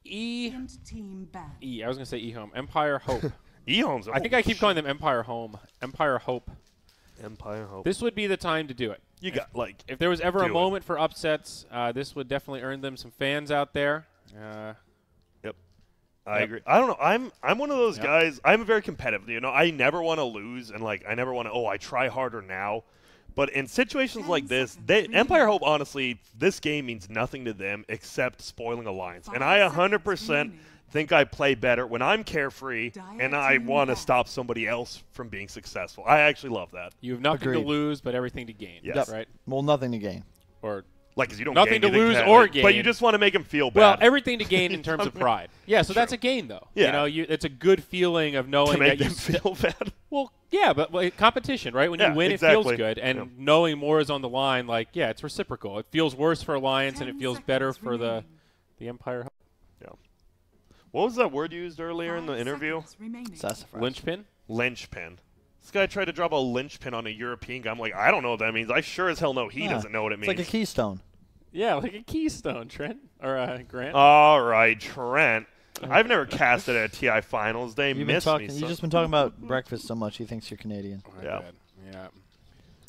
E. I was gonna say E-Home. Empire Hope. E-Home's. I think I keep calling them Empire Home. Empire Hope. Empire Hope. This would be the time to do it. You got like. If there was ever a moment for upsets, this would definitely earn them some fans out there. Yep. I agree. I don't know. I'm one of those guys. I'm very competitive. You know, I never want to lose, and like I never want to. Oh, I try harder now. But in situations like this, Empire Hope, honestly, this game means nothing to them except spoiling Alliance. And I 100% think I play better when I'm carefree and I want to stop somebody else from being successful. I actually love that. You have nothing to lose but everything to gain. Yes. Right? Well, nothing to gain. Or like, 'cause you don't nothing gain to lose anything, or gain. But you just want to make them feel bad. Well, everything to gain in terms of pride. Yeah, so that's a gain, though. Yeah. You know, it's a good feeling of knowing to make that them feel bad. Well, yeah, but competition, right? When you win, exactly. it feels good. And knowing more is on the line, like, yeah, it's reciprocal. It feels worse for Alliance, and it feels better for the Empire. Yeah. What was that word used earlier in the interview? Sassafras. Linchpin? Linchpin. This guy tried to drop a linchpin on a European guy. I'm like, I don't know what that means. I sure as hell know he doesn't know what it means. It's like a keystone. Yeah, like a keystone, Trent. Or Grant. All right, Trent. I've never casted at a TI Finals. They miss me. You've just been talking about breakfast so much, he thinks you're Canadian. Yeah.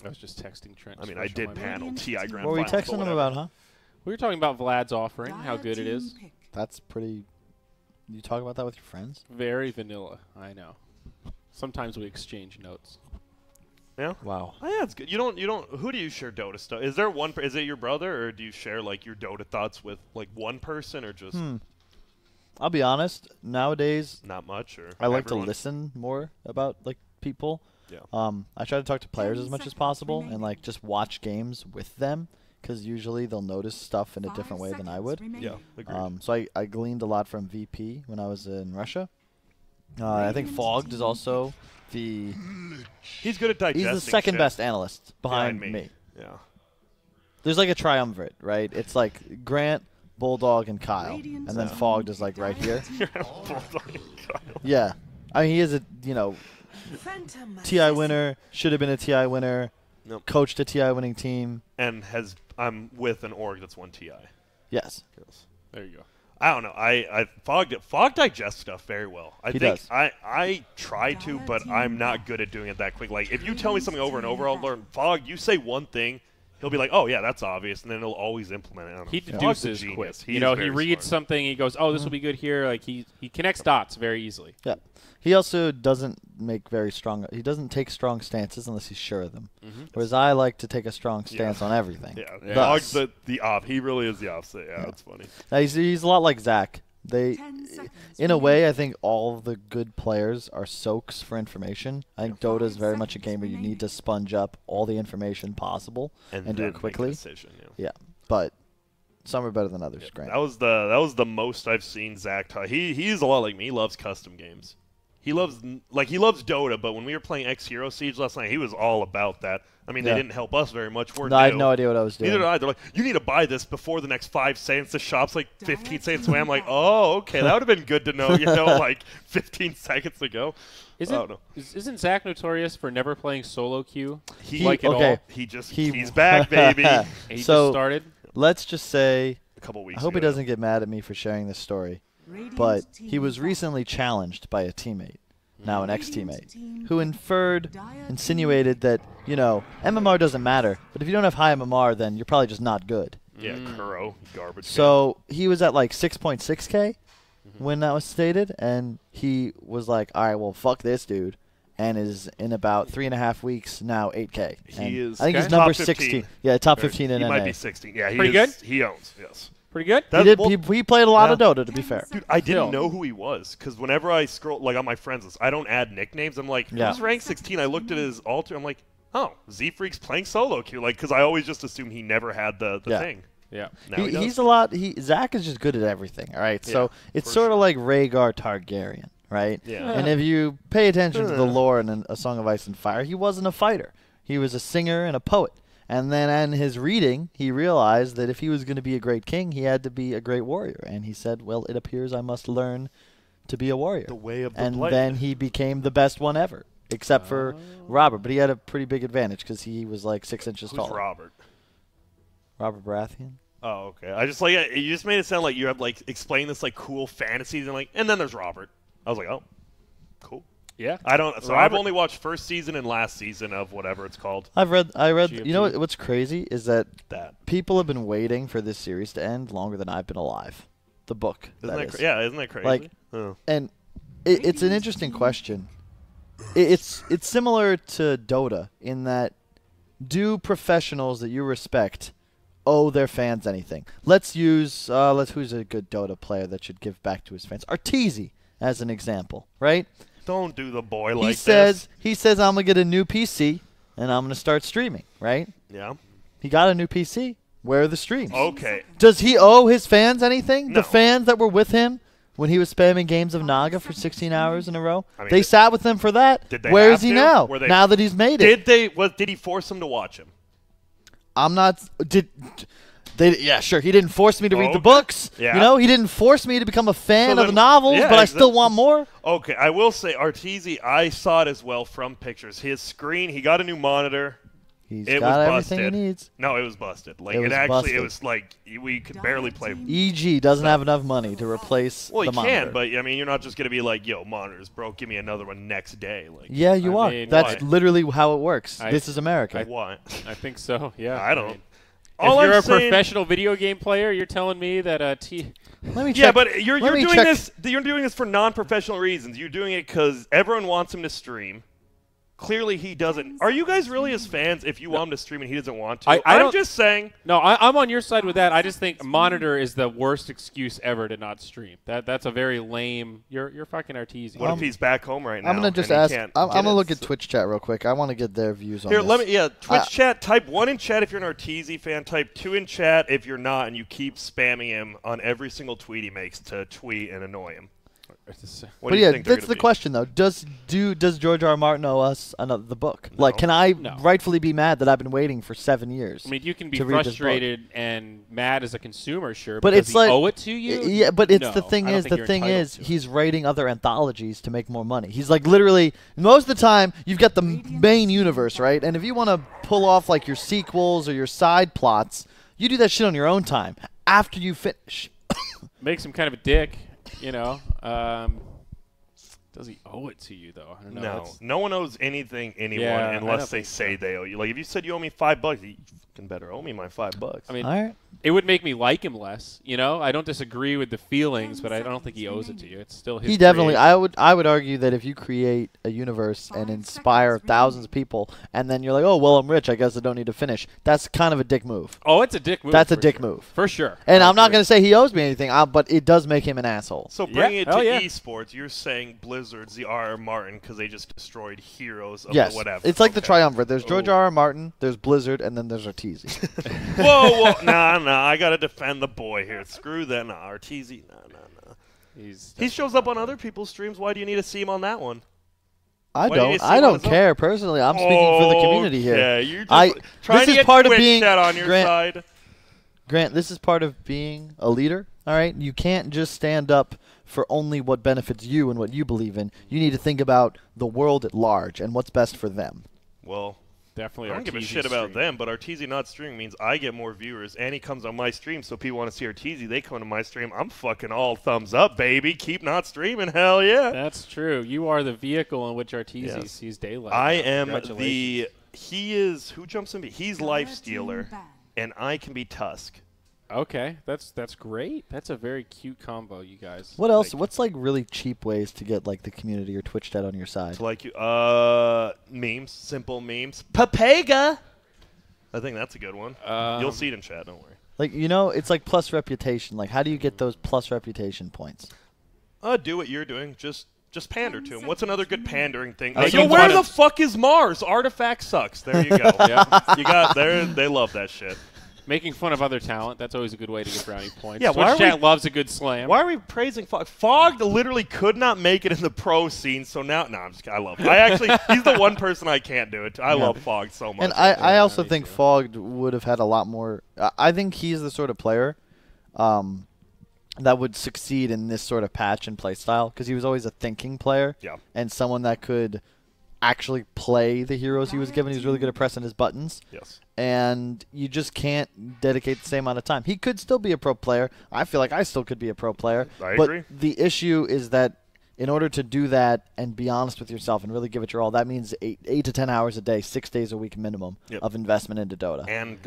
I was just texting Trent. I mean, I did panel TI Grand Finals. What were you texting him about, huh? We were talking about Vlad's offering, how good it is. That's pretty... You talk about that with your friends? Very vanilla, I know. Sometimes we exchange notes. Yeah. Wow. Oh, yeah, it's good. You don't. Who do you share Dota stuff? Is there one? Is it your brother, or do you share like your Dota thoughts with like one person, or just? I'll be honest. Nowadays, not much. Or I like to listen more about like people. Yeah. I try to talk to players as much as possible and like just watch games with them because usually they'll notice stuff in a different way than I would. Yeah. Agreed. So I gleaned a lot from VP when I was in Russia. I think Fogged is also the... He's good at digesting. He's the second best analyst behind me. Yeah. There's like a triumvirate, right? It's like Grant, Bulldog, and Kyle. And then Fogged is like right here. Bulldog and Kyle. Yeah. I mean, he is a, TI winner, should have been a TI winner, coached a TI winning team. And I'm with an org that's won TI. Yes. There you go. I don't know. Fog digests stuff very well. I think does. I try to, but I'm not good at doing it that quick. Like if you tell me something over and over, I'll learn. Fog, you say one thing, he'll be like, "Oh yeah, that's obvious," and then he'll always implement it. I don't know. He deduces quick. He reads something, he goes, "Oh, this will be good here." Like he connects dots very easily. Yeah. He also doesn't make very strong. He doesn't take strong stances unless he's sure of them. Whereas I like to take a strong stance on everything. Yeah. Fog's the op. He really is the opposite. Yeah, that's funny. Now, he's a lot like Zach. In a way, I think all of the good players are soaks for information. I think Dota is very much a game where you need to sponge up all the information possible and do it quickly. Make a decision, yeah, but some are better than others. Grant. That was the most I've seen Zach talk. He's a lot like me. He loves custom games. He loves Dota, but when we were playing X Hero Siege last night, he was all about that. I mean, they didn't help us very much. I had no idea what I was doing. Neither did I. They're like, you need to buy this before the next 5 cents. The shop's like 15 cents away. I'm like, oh, okay, that would have been good to know, like 15 seconds ago. Isn't Zach notorious for never playing solo queue? All? He's back, baby. He just started. Let's just say, a couple weeks I hope he doesn't get mad at me for sharing this story. But he was recently challenged by a teammate, now an ex-teammate, who insinuated that, MMR doesn't matter, but if you don't have high MMR, then you're probably just not good. Yeah, Kuro, garbage. So he was at like 6.6K when that was stated, and he was like, all right, well, fuck this dude, and is in about 3.5 weeks now 8K. I think he's number 16. Yeah, top 15 in NA. He might be 16. Yeah, pretty good. He owns, yes. Pretty good? He played a lot of Dota, to be fair. Dude, I didn't know who he was, because whenever I scroll, like on my friends list, I don't add nicknames. I'm like, who's rank 16? I looked at his altar. I'm like, oh, Z-Freak's playing solo queue. Like, because I always just assume he never had the thing. Yeah. He's a lot. Zach is just good at everything, all right? So it's sort of like Rhaegar Targaryen, right? Yeah. And if you pay attention to the lore in A Song of Ice and Fire, he wasn't a fighter. He was a singer and a poet. And then in his reading, he realized that if he was going to be a great king, he had to be a great warrior. And he said, well, it appears I must learn to be a warrior. The way of the And blade. then he became the best one ever, except for Robert. But he had a pretty big advantage because he was like 6 inches tall. Robert? Robert Baratheon? Oh, okay. I just like you just made it sound like you have like explained this like cool fantasies and then there's Robert. I was like, oh, cool. Yeah. I don't. So Robert, I've only watched first season and last season of whatever it's called. I read. GFG. You know what's crazy is that That people have been waiting for this series to end longer than I've been alive. The book. isn't that is. yeah, isn't that crazy? Like, Oh. and it's an interesting question. It's similar to Dota in that do professionals that you respect owe their fans anything? Let's use who's a good Dota player that should give back to his fans? Arteezy as an example, right? Don't do the boy like He says I'm gonna get a new PC and I'm gonna start streaming, right? Yeah. He got a new PC. Where are the streams? Okay. Does he owe his fans anything? No. The fans that were with him when he was spamming games of Naga for 16 hours in a row? I mean, they sat with him for that. Did they Where have is he to? now? Were they- Now that he's made it. Did he force him to watch him? I'm not. Yeah, sure. He didn't force me to read the Okay. books. Yeah. You know, he didn't force me to become a fan So of the then- novels, yeah, but I still exactly. want more. Okay, I will say Arteezy, I saw it as well from pictures. His screen, he got a new monitor. He's It got was everything busted. he needs. No, it was busted. Like It it, was actually, busted. it was like we could barely play. EG doesn't have enough money to replace Well, the you monitor. can, but I mean, you're not just gonna be like, "Yo, monitor's broke. Give me another one next day." Like, Yeah, you I are. mean, That's why? literally how it works. I- This is America. what? I think so. Yeah. I don't. mean, All if you're I'm a saying- professional video game player, you're telling me that Let me check. Yeah, but you're let me doing check- this. You're doing this for non-professional reasons. You're doing it because everyone wants him to stream. Clearly, he doesn't. Are you guys really his fans if you want him to stream and he doesn't want to? I I'm don't- just saying. No, I'm on your side with that. I just think monitor is the worst excuse ever to not stream. That's a very lame. You're fucking Arteezy. What if he's back home right now? I'm gonna just and he ask. can't I'm get gonna it? look at Twitch chat real quick. I want to get their views on Here, this. let me. Yeah, Twitch chat. Type 1 in chat if you're an Arteezy fan. Type 2 in chat if you're not, and you keep spamming him on every single tweet he makes to tweet and annoy him. What But do you yeah, think they're that's the gonna be? question though. Does George R. R. Martin owe us the book? Like, can I No. rightfully be mad that I've been waiting for 7 years? I mean, you can be to read this book? frustrated and mad as a consumer, sure, But does it's he like owe it to you? Yeah, but it's No, the thing I don't is, think you're entitled to it. he's writing other anthologies to make more money. He's like literally most of the time you've got the main universe, right? And if you want to pull off like your sequels or your side plots, you do that shit on your own time after you finish. Makes him kind of a dick, you know. Does he owe it to you though? I don't know. No, That's- no one owes anything anyone Yeah, I unless don't they think say they owe you. Like if you said you owe me $5, you fucking better owe me my $5. I mean, All right. it would make me like him less. You know, I don't disagree with the feelings, but I don't think he owes it to you. It's still his. He definitely. creation. I would argue that if you create a universe and inspire thousands of people, and then you're like, oh well, I'm rich, I guess I don't need to finish. That's kind of a dick move. Oh, it's a dick move. That's a for dick sure. move. For sure. And I I'm not agree. going to say he owes me anything, but it does make him an asshole. So Yeah, bringing it to hell yeah. esports, you're saying Blizzard's the R.R. Martin because they just destroyed heroes of Yes, the whatever. it's like the Okay. triumvirate. There's George Oh. R. R. Martin, there's Blizzard, and then there's Arteezy. Whoa, nah, I gotta defend the boy here. Screw that, nah, Arteezy, nah. He shows up on other people's streams. Why do you need to see him on that one? I Why do you don't. see I him on don't his own? care personally. I'm speaking for the community here. Yeah, you're just I- trying this to is get part of Twitch being- chat on your Grant- side. Grant, this is part of being a leader. All right, you can't just stand up for only what benefits you and what you believe in. You need to think about the world at large and what's best for them. Well, Definitely. I don't give a Arteezy shit about stream. them, but Arteezy not streaming means I get more viewers, and he comes on my stream, so people want to see Arteezy. They come to my stream. I'm fucking all thumbs up, baby. Keep not streaming. Hell yeah. That's true. You are the vehicle in which Arteezy Yes. sees daylight. I am Congratulations. he is, who jumps in? He's Life Stealer, and I can be Tusk. Okay, that's great. That's a very cute combo, you guys. What else? Thank you. What's like really cheap ways to get like the community or Twitch chat on your side? It's like you, memes, simple memes. Papega. I think that's a good one. You'll see it in chat. Don't worry. Like, you know, it's like plus reputation. Like, how do you get those plus reputation points? Do what you're doing. Just pander to him. What's another good pandering thing? I was Yo, making where fun the of- fuck is Mars? Artifact sucks. There you go. Yeah. You got there. They love that shit. Making fun of other talent, that's always a good way to get brownie points. Yeah, why Twitch are chat we- loves a good slam. Why are we praising Fog? Fog literally could not make it in the pro scene, so now, no, I'm just I love him. I actually, he's the one person I can't do it. I love Fog so much. And I also me think too. Fogged would have had a lot more. I think he's the sort of player that would succeed in this sort of patch and play style because he was always a thinking player Yeah. and someone that could actually play the heroes he was given. He was really good at pressing his buttons. Yes. And you just can't dedicate the same amount of time. He could still be a pro player. I feel like I still could be a pro player. I but agree. The issue is that in order to do that and be honest with yourself and really give it your all, that means 8 to 10 hours a day, 6 days a week minimum of investment into Dota. And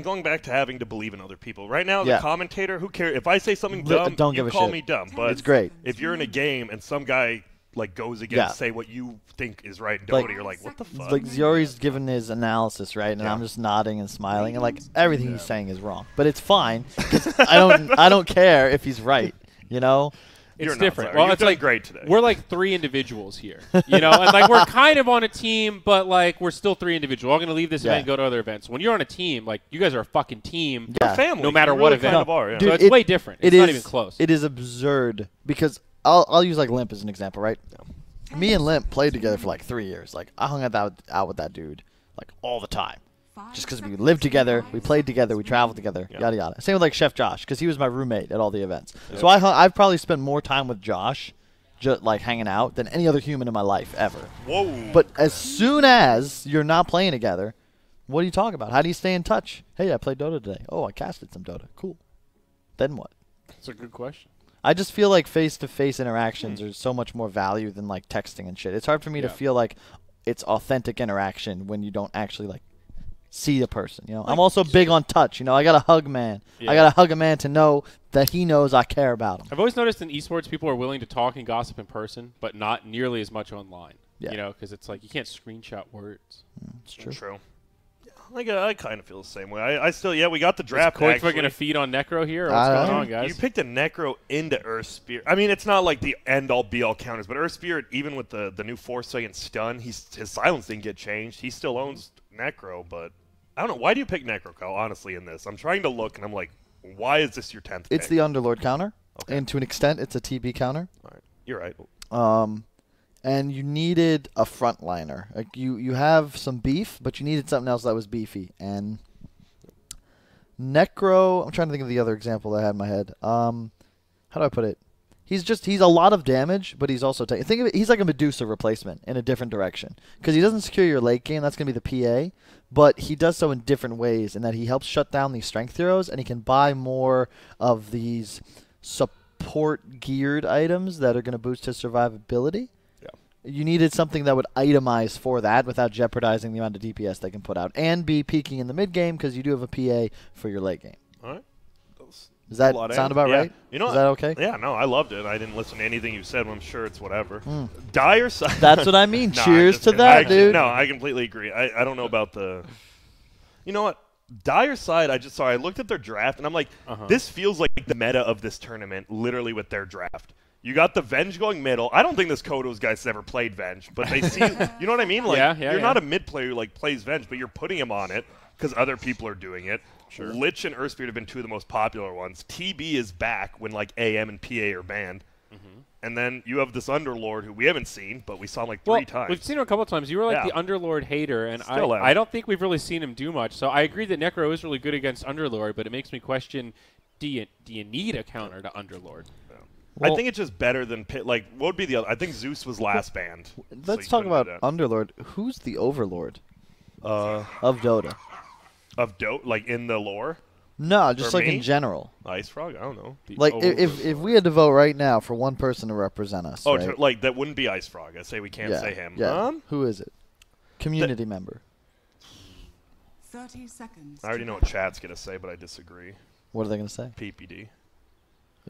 going back to having to believe in other people. Right now, Yeah. the commentator, who cares? If I say something dumb, don't you give a call shit. me dumb. But It's great. If you're in a game and some guy like goes against say what you think is right in Dota, you're like, what the fuck? Like Ziori's given his analysis, right? And I'm just nodding and smiling, and like everything he's saying is wrong. But it's fine. 'Cause I don't care if he's right, you know? It's You're different. Not, well, You've it's done like great today. We're like 3 individuals here, you know, and like we're kind of on a team, but like we're still 3 individuals. We're all gonna leave this event and go to other events. When you're on a team, like you guys are a fucking team, family, no matter you what really event. kind of are, yeah. Dude, so it's way different. It's not even close. It is absurd because I'll use like Limp as an example, right? Me and Limp played together for like 3 years. Like I hung out with that dude like all the time. Just because we lived together, we played together, we traveled together, yada yada. Same with like Chef Josh, because he was my roommate at all the events. So I've probably spent more time with Josh, just like hanging out, than any other human in my life ever. Whoa! But as soon as you're not playing together, what do you talk about? How do you stay in touch? Hey, I played Dota today. Oh, I casted some Dota. Cool. Then what? That's a good question. I just feel like face-to-face interactions are so much more value than like texting and shit. It's hard for me to feel like it's authentic interaction when you don't actually like see the person, you know. I'm also big on touch, you know. I got to hug man. I got to hug a man to know that he knows I care about him. I've always noticed in esports people are willing to talk and gossip in person, but not nearly as much online. You know, because it's like you can't screenshot words. It's true. True. I kind of feel the same way. I still, we got the draft. Is Koikva going to feed on Necro here? Or what's going on, guys? You picked a Necro into Earth Spirit. I mean, it's not like the end-all, be-all counters, but Earth Spirit, even with the new 4-second stun, his silence didn't get changed. He still owns Necro, but I don't know. Why do you pick Necro, Kyle, honestly, in this? I'm trying to look, and I'm like, why is this your 10th pick? It's the Underlord counter, and to an extent, it's a TB counter. All right. You're right. And you needed a frontliner. Like you have some beef, but you needed something else that was beefy. And Necro, I'm trying to think of the other example that I had in my head. How do I put it? He's a lot of damage, but he's also think of it. He's like a Medusa replacement in a different direction because he doesn't secure your late game. That's gonna be the PA, but he does so in different ways. In that he helps shut down these strength heroes, and he can buy more of these support geared items that are gonna boost his survivability. You needed something that would itemize for that without jeopardizing the amount of DPS they can put out and be peaking in the mid game because you do have a PA for your late game. All right. Does that sound about right? You know, is that okay? Yeah, no, I loved it. I didn't listen to anything you said. I'm sure it's whatever. Dire side. That's what I mean. No, Cheers to that, dude. No, I completely agree. I don't know about the. You know what? Dire side. I looked at their draft and I'm like, this feels like the meta of this tournament, literally with their draft. You got the Venge going middle. I don't think this Kodos guy's ever played Venge, but they see, you know what I mean? Like, you're not a mid player who like plays Venge, but you're putting him on it because other people are doing it. Sure. Lich and Earthspirit have been 2 of the most popular ones. TB is back when like AM and PA are banned. And then you have this Underlord who we haven't seen, but we saw him like 3 times. We've seen him a couple of times. You were like the Underlord hater, and I don't think we've really seen him do much. So I agree that Necro is really good against Underlord, but it makes me question, do you need a counter to Underlord? Well, I think it's just better than like what would be the other? I think Zeus was last banned. Let's talk about Underlord. Who's the Overlord of Dota? Of Dota, like in the lore? No, just like in general. Ice Frog? I don't know. Like if we had to vote right now for one person to represent us. Oh, right? Like that wouldn't be Ice Frog. I say we can't say him. Yeah. Who is it? Community member. 30 seconds. I already know what chat's gonna say, but I disagree. What are they gonna say? PPD.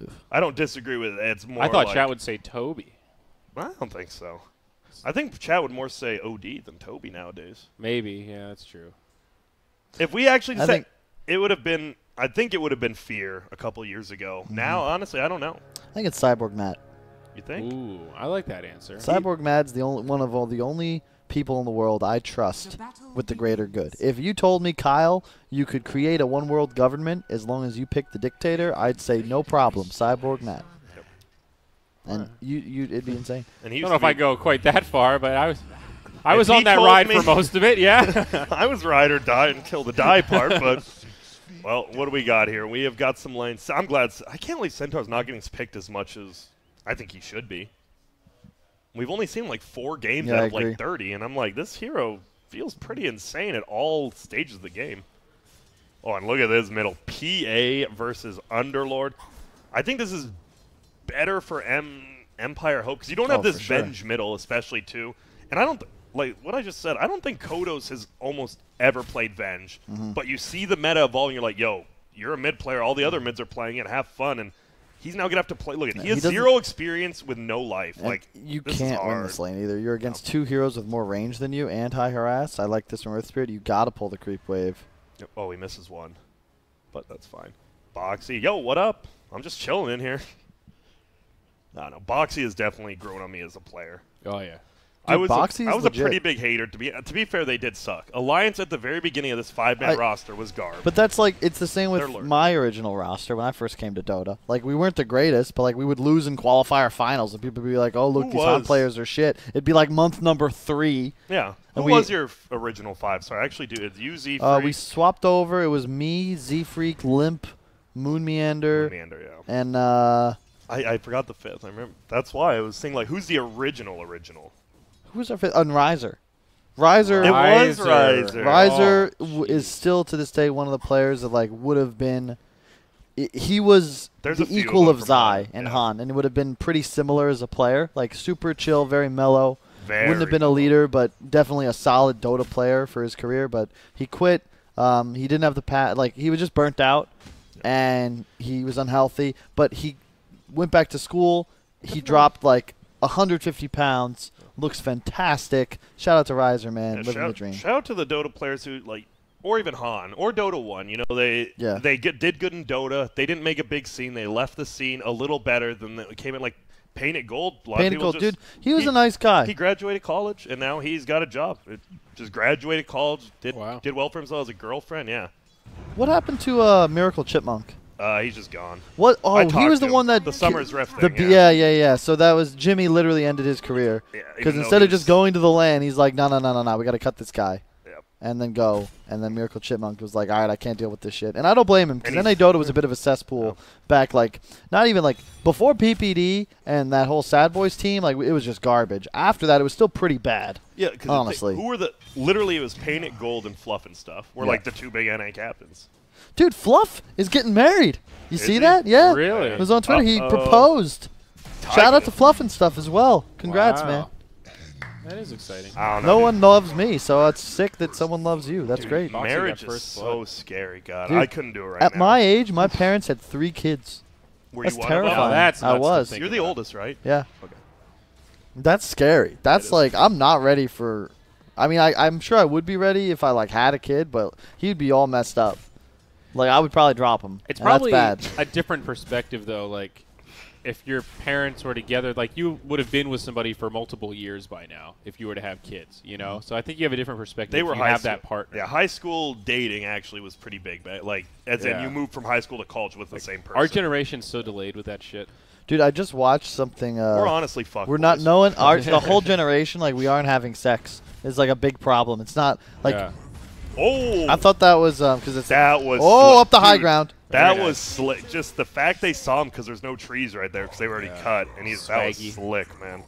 Oof. I don't disagree with it. It's more. I thought like, chat would say Toby. I don't think so. I think chat would more say OD than Toby nowadays. Maybe, yeah, that's true. If we actually said it would have been, I think it would have been Fear a couple years ago. Now, honestly, I don't know. I think it's Cyborg Matt. You think? Ooh, I like that answer. Cyborg Matt's the only people in the world I trust with the greater good. If you told me, Kyle, you could create a one-world government as long as you pick the dictator, I'd say no problem. Cyborg Matt. Yep. And it'd be insane. And I don't know if I go quite that far, but I was on that ride for most of it, yeah. I was ride or die until the die part, but, well, what do we got here? We have got some lanes. I'm glad. I can't believe Centaur's not getting picked as much as I think he should be. We've only seen like 4 games Yeah, out I of like agree. 30, and I'm like, this hero feels pretty insane at all stages of the game. Oh, and look at this middle. PA versus Underlord. I think this is better for Empire Hope, because you don't have this Venge middle, especially, too. And I don't, like what I just said, I don't think Kodos has almost ever played Venge. But you see the meta evolving, you're like, yo, you're a mid player, all the other mids are playing it, have fun, and he's now going to have to play. Look, he has 0 experience with no life. Like, you can't win this lane either. You're against 2 heroes with more range than you and high harass. I like this from Earth Spirit. You got to pull the creep wave. Oh, he misses one. But that's fine. Boxy, yo, what up? I'm just chilling in here. No, Boxy has definitely grown on me as a player. Oh, yeah. Dude, I was a pretty big hater. To be fair, they did suck. Alliance at the very beginning of this 5-man roster was garbage. But that's like, it's the same with my original roster when I first came to Dota. Like, we weren't the greatest, but like we would lose in qualifier finals, and people would be like, "Oh, look, these Han players are shit." It'd be like month number 3. Yeah. Who was your original 5? Sorry, I actually do. It's you, Z-Freak. We swapped over. It was me, Z-Freak, Limp, Moon Meander. Moon Meander, yeah. And I forgot the 5th. I remember. That's why I was saying, like, who's the original? Who was our 5th? Riser. Riser. It was Riser. Riser is still to this day one of the players that like would have been. He was the equal of Zai and Han, and it would have been pretty similar as a player. Like super chill, very mellow. Wouldn't have been a leader, but definitely a solid Dota player for his career. But he quit. He didn't have the like he was just burnt out, and he was unhealthy. But he went back to school. He dropped like 150 pounds. Looks fantastic. Shout out to Riser, man. Living the dream. Shout out to the Dota players who, like, or even Han, or Dota 1. You know, they did good in Dota. They didn't make a big scene. They left the scene a little better than they came in, like, Painted Gold. Painted Gold, dude. He was a nice guy. He graduated college, and now he's got a job. Just graduated college, did well for himself as a girlfriend, yeah. What happened to Miracle Chipmunk? He's just gone. What? Oh, he was the one that the Summer's Rift thing. Yeah. So that was Jimmy. Literally ended his career because instead of just going to the LAN, he's like, no, we got to cut this guy, and then go. And then Miracle Chipmunk was like, all right, I can't deal with this shit, and I don't blame him because NA Dota was a bit of a cesspool back, like not even like before PPD and that whole Sad Boys team. Like it was just garbage. After that, it was still pretty bad. Yeah, honestly. Who were the? Literally, it was Painted Gold and Fluff and stuff. Were like the 2 big NA captains. Dude, Fluff is getting married. You see that? Yeah. Really? It was on Twitter. He proposed. Shout out to Fluff and stuff as well. Congrats, man. That is exciting. No one loves me, so it's sick that someone loves you. That's great. Marriage is so scary. God, dude, I couldn't do it right now. At my age, my parents had 3 kids. That's terrifying. I was. You're the oldest, right? Yeah. Okay. That's scary. That's like, I'm not ready for... I mean, I'm sure I would be ready if I like had a kid, but he'd be all messed up. Like, I would probably drop him. It's probably a different perspective, though. Like, if your parents were together, like, you would have been with somebody for multiple years by now if you were to have kids, you know? So I think you have a different perspective if you have that partner. Yeah, high school dating actually was pretty big. Like, as in you moved from high school to college with the same person. Our generation's so delayed with that shit. Dude, I just watched something. We're honestly fucked. We're not knowing. The whole generation, like, we aren't having sex is, like, a big problem. It's not, like... Yeah. Oh! I thought that was because it's that was up the high ground. That was slick. Just the fact they saw him because there's no trees right there because they were already cut, and that was slick, man.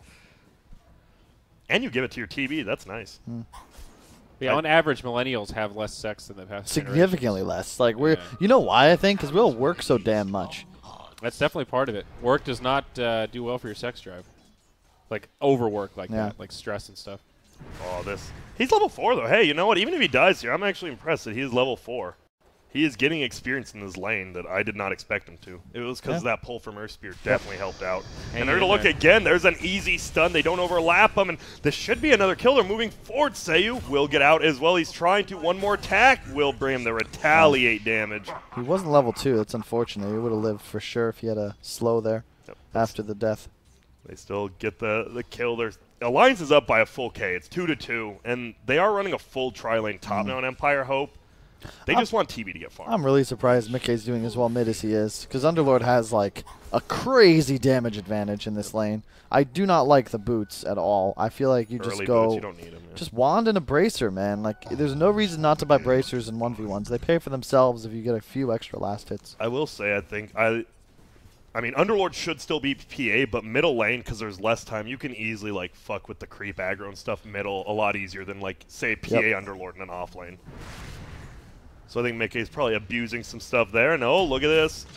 And you give it to your TV. That's nice. Yeah, on average, millennials have less sex than the past. Significantly less. Like you know why I think? Because we all work so damn much. That's definitely part of it. Work does not do well for your sex drive. Like overwork like that, like stress and stuff. Oh, he's level 4 though. Hey, you know what? Even if he dies here, I'm actually impressed that he is level 4. He is getting experience in this lane that I did not expect him to. It was because of that pull from Earth Spear definitely helped out. And they're going to look again. There's an easy stun. They don't overlap him, and this should be another kill. They're moving forward. Sayu will get out as well. He's trying to. One more attack will bring him the retaliate damage. He wasn't level 2. That's unfortunate. He would have lived for sure if he had a slow there after the death. They still get the kill. Their Alliance is up by a full K. It's 2-2, and they are running a full tri-lane top now in Empire Hope. They just want TB to get far. I'm really surprised Mickey's doing as well mid as he is, because Underlord has like a crazy damage advantage in this lane. I do not like the boots at all. I feel like you just go, boots, you don't need them, just wand and a bracer, man. Like there's no reason not to buy bracers in 1v1s. They pay for themselves if you get a few extra last hits. I will say, I think I mean, Underlord should still be PA, but middle lane, because there's less time, you can easily, like, fuck with the creep aggro and stuff middle a lot easier than, like, say, PA Underlord in an off lane. So I think Mickey's probably abusing some stuff there. And, oh, look at this.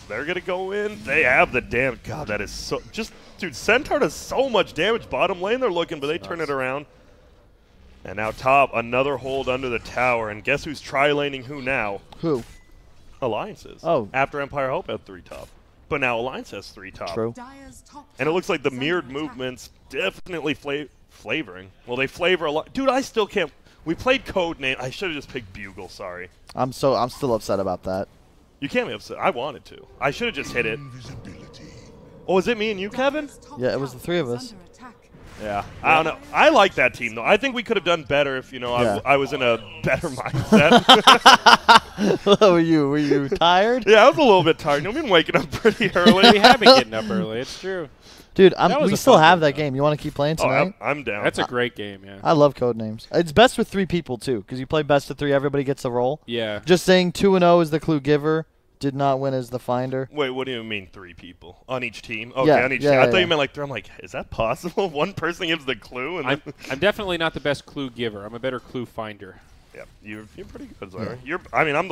They're going to go in. They have the damage. God, that is so... Just, dude, Centaur does so much damage. Bottom lane they're looking, but they turn it around. And now top, another hold under the tower. And guess who's tri-laning who now? Who? Alliances. Oh. After Empire Hope had 3 top. But now Alliance has 3 top. True. And it looks like the mirrored movements definitely flavoring. Well, they flavor a lot. Dude, I still can't. We played Codename. I should have just picked Bugle. Sorry. I'm still upset about that. You can't be upset. I wanted to. I should have just hit it. Oh, is it me and you, Kevin? Yeah, it was the 3 of us. Yeah, I don't know. I like that team, though. I think we could have done better if, you know, I was in a better mindset. Were you tired? Yeah, I was a little bit tired. I've been waking up pretty early. We have been getting up early. It's true. Dude, we still have that game. You want to keep playing tonight? Oh, I'm down. That's a great game, yeah. I love Codenames. It's best with 3 people, too, because you play best of 3, everybody gets a roll. Yeah. Just saying 2-0 is the clue giver. Did not win as the finder. Wait, what do you mean 3 people? On each team? Okay, on each team. I thought you meant like 3. I'm like, is that possible? One person gives the clue? And I'm definitely not the best clue giver. I'm a better clue finder. Yeah, you're pretty good, Zyra.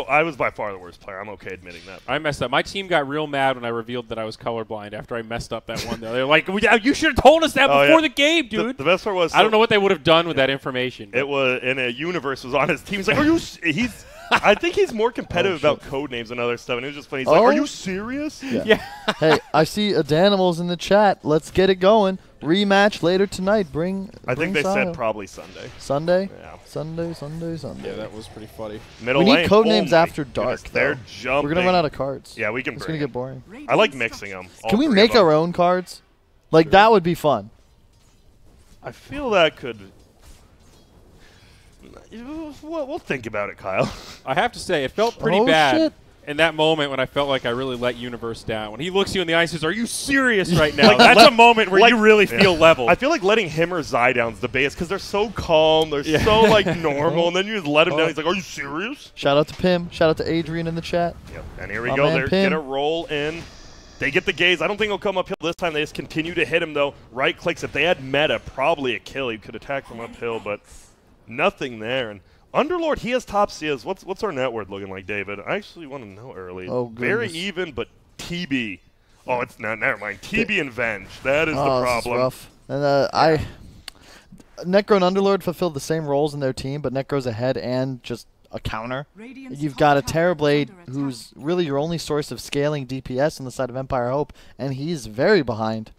I was by far the worst player. I'm okay admitting that. I messed up. My team got real mad when I revealed that I was colorblind after I messed up that one, though. They're like, you should have told us that before the game, dude. The best part was... I don't know what they would have done with that information. It was... And a Universe was on his team. He's like, are you... I think he's more competitive about code names and other stuff, and it was just funny. He's like, are you serious? Yeah. Hey, I see Danimals in the chat. Let's get it going. Rematch later tonight. I think they said probably Sunday. Sunday? Yeah. Sunday. Yeah, that was pretty funny. We need code names after dark. They're jumping. We're going to run out of cards. Yeah, we can It's going to get boring. I like mixing them. Can we make our own cards? Like, that would be fun. I feel that could... We'll think about it, Kyle. I have to say, it felt pretty bad in that moment when I felt like I really let Universe down. When he looks you in the eyes and says, are you serious right now? That's a moment where you really feel leveled. I feel like letting him or Zai down's the base because they're so calm, they're so like normal, and then you just let him down. He's like, are you serious? Shout out to Pim. Shout out to Adrian in the chat. Yep. And here we go. They're going to roll in. They get the gaze. I don't think he'll come uphill this time. They just continue to hit him, though. Right clicks. If they had meta, probably a kill. He could attack from uphill, but nothing there. And Underlord, he has top CS. What's our net worth looking like, David? I actually want to know early. Oh, very even, but TB. Oh, it's not. Never mind. TB and Venge. That is the problem. This is rough. And Necro and Underlord fulfilled the same roles in their team, but Necro's ahead and just a counter. You've got a Terrorblade who's really your only source of scaling DPS on the side of Empire Hope, and he's very behind.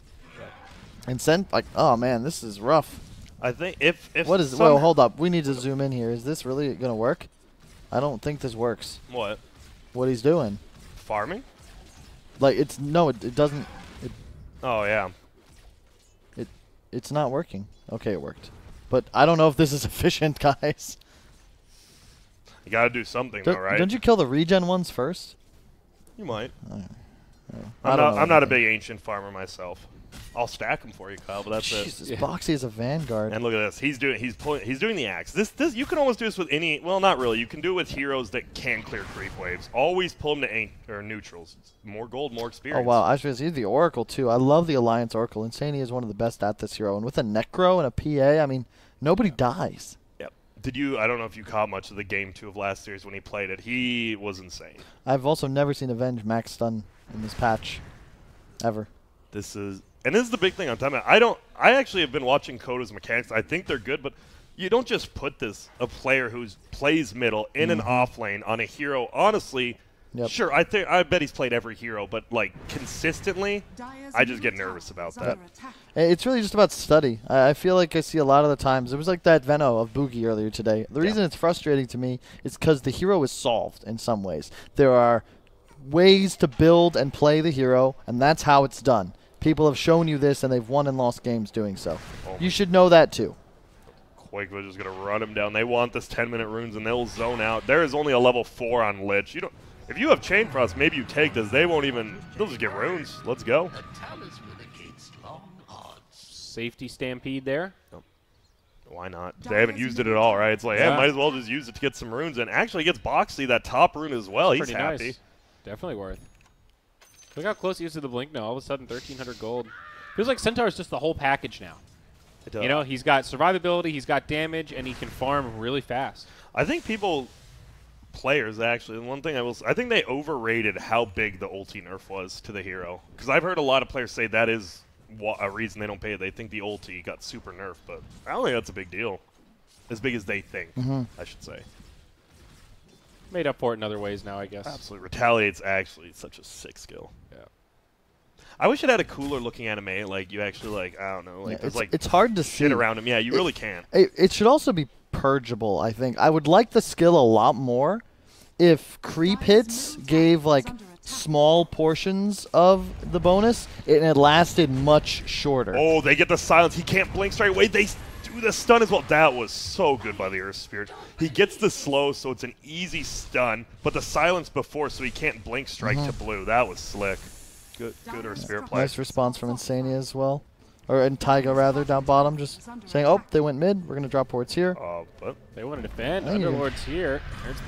And oh man, this is rough. I think if well, hold up. We need to zoom in here. Is this really going to work? I don't think this works. What? What he's doing. Farming? Like, it doesn't. Oh, yeah. It's not working. Okay, it worked. But I don't know if this is efficient, guys. You got to do something, though, right? Don't you kill the regen ones first? You might. I'm not a big ancient farmer myself. I'll stack them for you, Kyle, but that's Jesus, Boxy is a vanguard. And look at this. He's doing the axe. This you can almost do this with any. Well, not really. You can do it with heroes that can clear creep waves. Always pull them to neutrals. More gold, more experience. Oh wow, I should see the Oracle too. I love the Alliance Oracle. Insania is one of the best at this hero, and with a Necro and a PA, I mean, nobody dies. Yep. I don't know if you caught much of the game 2 of last series when he played it. He was insane. I've also never seen Avenge max stun in this patch, ever. And this is the big thing I'm talking about. I actually have been watching Koda's mechanics. I think they're good, but you don't just put a player who plays middle in an off lane on a hero. Honestly, sure, I bet he's played every hero, but like consistently, I just get nervous about that. It's really just about study. I feel like I see a lot of the times. It was like that Venno of Boogie earlier today. The reason it's frustrating to me is because the hero is solved in some ways. There are ways to build and play the hero, and that's how it's done. People have shown you this, and they've won and lost games doing so. You should know that, too. Quake was just going to run him down. They want this 10-minute runes, and they'll zone out. There is only a level 4 on Lich. If you have Chain Frost, maybe you take this. They'll just get runes. Let's go. Safety stampede there. Oh. Why not? They haven't used it at all, right? It's like, hey, might as well just use it to get some runes. And actually gets Boxy that top rune as well. He's happy. Nice. Definitely worth. Look how close he is to the blink now. All of a sudden, 1,300 gold. Feels like Centaur is just the whole package now. You know, he's got survivability, he's got damage, and he can farm really fast. I think players actually, and one thing I think they overrated how big the ulti nerf was to the hero. Because I've heard a lot of players say that is a reason they don't pay it. They think the ulti got super nerfed, but I don't think that's a big deal. As big as they think, I should say. Made up for it in other ways now, I guess. Absolutely. Retaliate's actually such a sick skill. Yeah. I wish it had a cooler looking anime, like you actually like, I don't know, like there's like it's hard to shit see around him. Yeah, you really can't. It should also be purgeable, I think. I would like the skill a lot more if creep hits gave like small portions of the bonus and it lasted much shorter. Oh, they get the silence. He can't blink straight away. They do the stun as well. That was so good by the Earth Spirit. He gets the slow, so it's an easy stun, but the silence before, so he can't blink strike to blue. That was slick. Good Earth Spirit play. Nice response from Insania as well. Or in Taiga, rather, down bottom, just saying, oh, they went mid. We're going to drop wards here. But they want to defend. Underlord's here.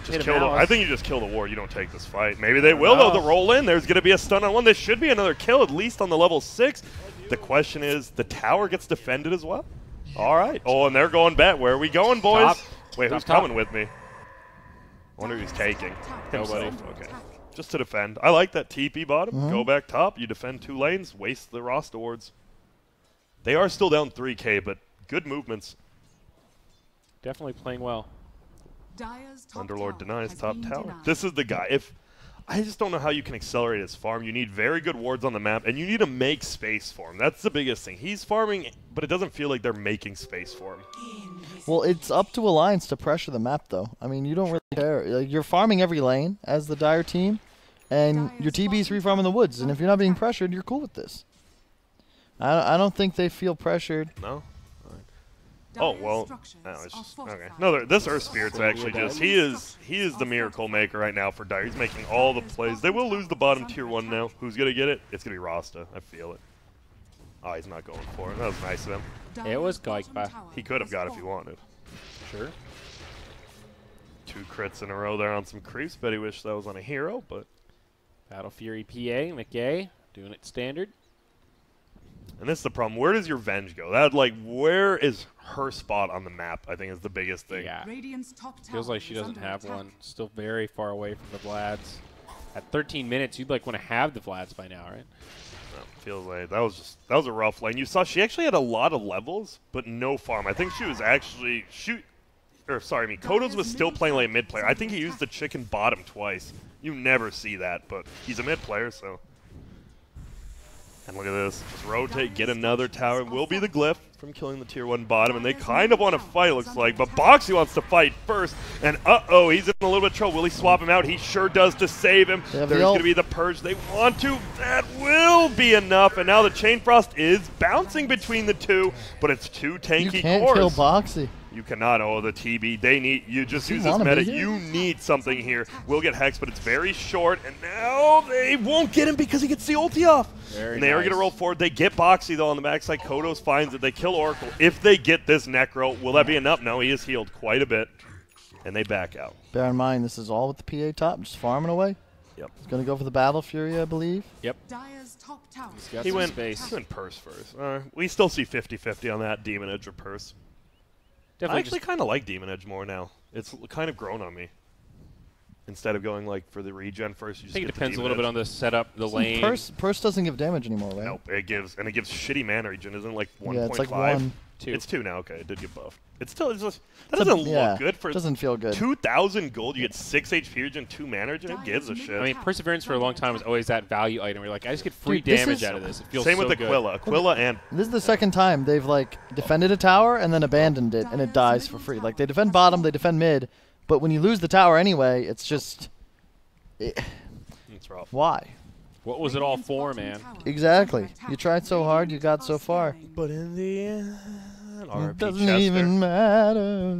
I think you just kill the ward. You don't take this fight. Maybe they will, though. The roll in. There's going to be a stun on one. This should be another kill, at least on the level 6. The question is, the tower gets defended as well? All right. Oh, and they're going bet. Where are we going, boys? Top. Wait, who's coming with me? I wonder who's taking. Nobody. Okay. Just to defend. I like that TP bottom. Go back top. You defend 2 lanes. Waste the roster wards. They are still down 3K, but good movements. Definitely playing well. Underlord denies top tower. This is the guy. I just don't know how you can accelerate his farm. You need very good wards on the map, and you need to make space for him. That's the biggest thing. He's farming, but it doesn't feel like they're making space for him. Well, it's up to Alliance to pressure the map, though. I mean, you don't really care. Like, you're farming every lane as the Dire team, and your TB's refarming the woods. And if you're not being pressured, you're cool with this. I don't think they feel pressured. No? Oh, well, no, it's just, okay. No, this Earth Spirit's actually just, he is the miracle maker right now for Dire. He's making all the plays. They will lose the bottom tier 1 now. Who's going to get it? It's going to be Rasta. I feel it. Oh, he's not going for it. That was nice of him. It was Gaikba. He could have got it if he wanted. Sure. 2 crits in a row there on some creeps. Bet he wished that was on a hero, but... Battle Fury PA, McGay, doing it standard. And this is the problem. Where does your Venge go? That, like, where is her spot on the map, I think, is the biggest thing. Yeah. Feels like she doesn't have one. Still very far away from the Vlads. At 13 minutes, you'd, like, want to have the Vlads by now, right? Feels like that was a rough lane. You saw she actually had a lot of levels, but no farm. I think she was actually Kodos was still playing like a mid player. I think he used the chicken bottom twice. You never see that, but he's a mid player, so. And look at this. Just rotate, get another tower. Will be the glyph from killing the tier 1 bottom, and they kind of want to fight, looks like. But Boxy wants to fight first, and uh-oh, he's in a little bit of trouble. Will he swap him out? He sure does to save him. There's going to be the purge. They want to. That will be enough, and now the Chain Frost is bouncing between the two, but it's 2 tanky cores. You can't kill Boxy. You cannot. Oh, the TB. They need. You just use this meta. You need something here. We'll get Hex, but it's very short. And now they won't get him because he gets the ulti off. And they are going to roll forward. They get Boxy, though, on the backside. Kodos finds it. They kill Oracle. If they get this Necro, will that be enough? No, he is healed quite a bit. And they back out. Bear in mind, this is all with the PA top, just farming away. Yep. He's going to go for the Battle Fury, I believe. Yep. He went Purse first. We still see 50-50 on that, Demon Edge or Purse. Definitely I actually kind of like Demon Edge more now. It's kind of grown on me. Instead of going like for the regen first, you just I think get it depends a little bit on the setup, the lane. Purse doesn't give damage anymore, right? Nope, it gives shitty mana regen. Isn't it like 1.5? Yeah, it's like 1. 2. It's 2 now. Okay, it did get buffed. It's still that doesn't look good for. Doesn't feel good. 2,000 gold, you get 6 HP regen, 2 mana regen. Who gives a shit? I mean, Perseverance for a long time was always that value item. Where you're like, I just get free damage out of this. It feels same so with good. Aquila, and this is the second time they've like defended a tower and then abandoned it, and it dies for free. Like they defend bottom, they defend mid, but when you lose the tower anyway, it's just. It's rough. Why? What was it all for, man? Exactly. You tried so hard, you got so far. But in the end, it doesn't even matter.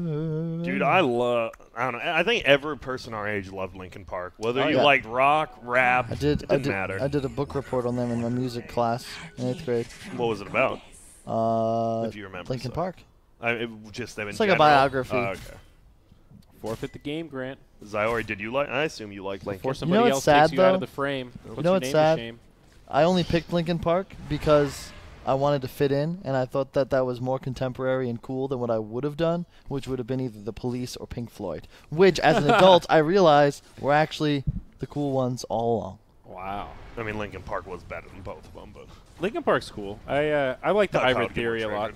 Dude, I don't know. I think every person our age loved Linkin Park. Whether you liked rock, rap, it didn't matter. I did a book report on them in my music class in 8th grade. What was it about? If you remember. Linkin Park. It's like a biography. Oh, okay. Forfeit the game, Grant. Zyori, did you like? I assume you like Linkin. Before somebody else takes you out of the frame. You know what's sad? I only picked Linkin Park because I wanted to fit in, and I thought that that was more contemporary and cool than what I would have done, which would have been either the Police or Pink Floyd, which, as an adult, I realized were actually the cool ones all along. Wow. I mean, Linkin Park was better than both of them, but Linkin Park's cool. I like the hybrid theory a lot.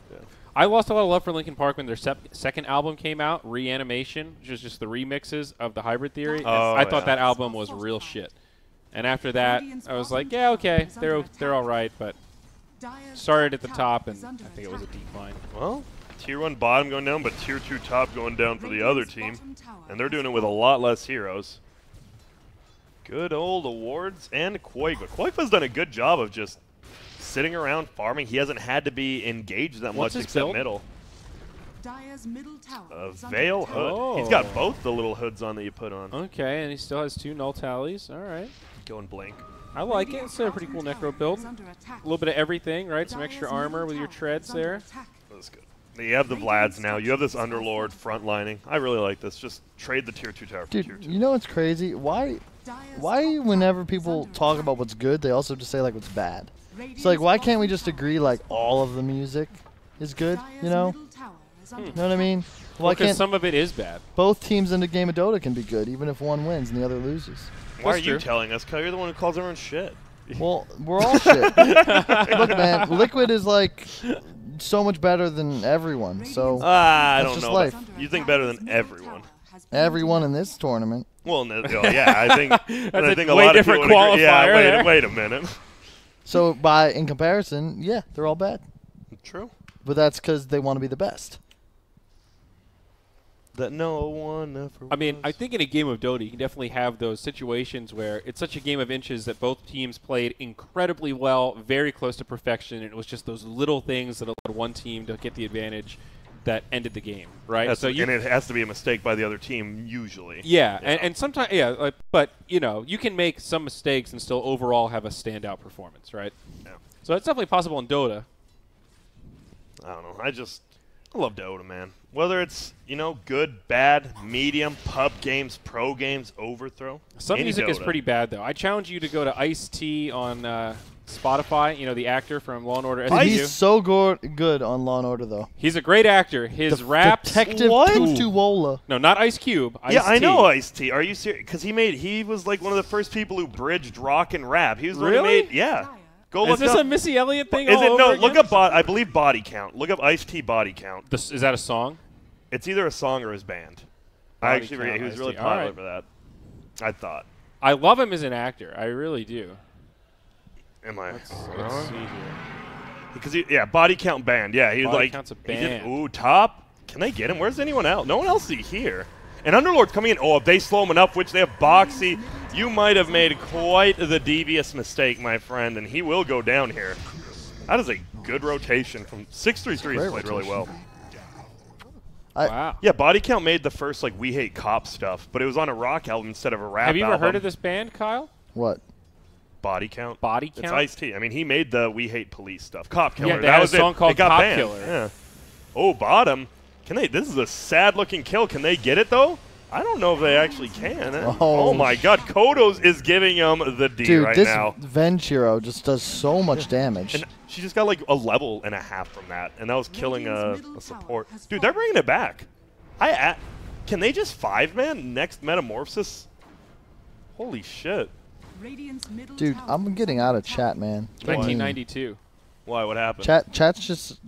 Yeah. I lost a lot of love for Linkin Park when their second album came out, Reanimation, which is just the remixes of the hybrid theory. Oh, I thought that album was real shit. And after that, I was like, yeah, okay, they're all right, but started at the top, and I think it was a decline. Well, Tier 1 bottom going down, but Tier 2 top going down for the other team. And they're doing it with a lot less heroes. Good old awards and Quagga. Quagga's done a good job of just sitting around farming. He hasn't had to be engaged that much except build? middle. Veil Hood. Oh. He's got both the little hoods on that you put on. Okay, and he still has 2 null tallies. All right. Going Blink. I like it. It's a pretty cool necro build. A little bit of everything, right? Some extra armor with your treads there. That's good. You have the Vlads now. You have this Underlord frontlining. I really like this. Just trade the Tier 2 tower for Tier 2. Dude, you know what's crazy? Why whenever people talk about what's good, they also just say like what's bad? So like, why can't we just agree like all of the music is good? You know? You know what I mean? Why can't some of it is bad? Both teams in the game of Dota can be good, even if one wins and the other loses. Why are you telling us? Because you're the one who calls everyone shit. Well, we're all shit. Look, man, Liquid is like so much better than everyone. So I don't just know. Life. You think better than everyone? Everyone in this tournament. Well, no, yeah, I think That's I think a a way lot different of people would agree. qualifier. Yeah, wait a minute. So in comparison, yeah, they're all bad. True. But that's because they want to be the best. That no one ever I mean, was. I think in a game of Dota, you can definitely have those situations where it's such a game of inches that both teams played incredibly well, very close to perfection, and it was just those little things that allowed one team to get the advantage that ended the game, right? And it has to be a mistake by the other team usually. Yeah, and sometimes, yeah, but, you know, you can make some mistakes and still overall have a standout performance, right? Yeah. So that's definitely possible in Dota. I don't know. I love Dota, man. Whether it's, you know, good, bad, medium, pub games, pro games, overthrow. Some music is pretty bad, though. I challenge you to go to Ice-T on Spotify, you know, the actor from Law & Order SVU. He's so good on Law & Order, though. He's a great actor. His raps... Detective Tutuola. No, not Ice Cube. Ice-T. Yeah, I know Ice-T. Are you serious? Because he was like one of the first people who bridged rock and rap. He was the one who made... Yeah. Go look up. Is this a Missy Elliott thing all over again? Look up, I believe, Body Count. Look up Ice-T Body Count. Is that a song? It's either a song or his band. I actually forget. He was really popular for that. I thought. I love him as an actor. I really do. Am I? Let's see here. Because Body Count band. Yeah, he was Body like. Count's a band. Ooh, top. Can they get him? Where's anyone else? No one else is here. And Underlord's coming in. Oh, if they slow him enough, which they have Boxy, you might have made quite the devious mistake, my friend, and he will go down here. That is a good rotation from 633. He's played really well. Wow. Yeah, Body Count made the first like We Hate Cops stuff, but it was on a rock album instead of a rap album. Have you ever heard of this band, Kyle? What? Body Count. Body Count? It's Ice-T. I mean, he made the We Hate Police stuff. Cop Killer. Yeah, they had a song called Cop Killer. Yeah. Oh, bottom. Can they? This is a sad-looking kill. Can they get it though? I don't know if they actually can. Oh my God, Kodos is giving him the D right now. Dude, this Venchiro just does so much damage. And she just got like a level and a half from that, and that was killing a support. Dude, they're bringing it back. Can they just 5-man next Metamorphosis? Holy shit. Dude, I'm getting out of chat, man. 1992. Why? What happened? Chat's just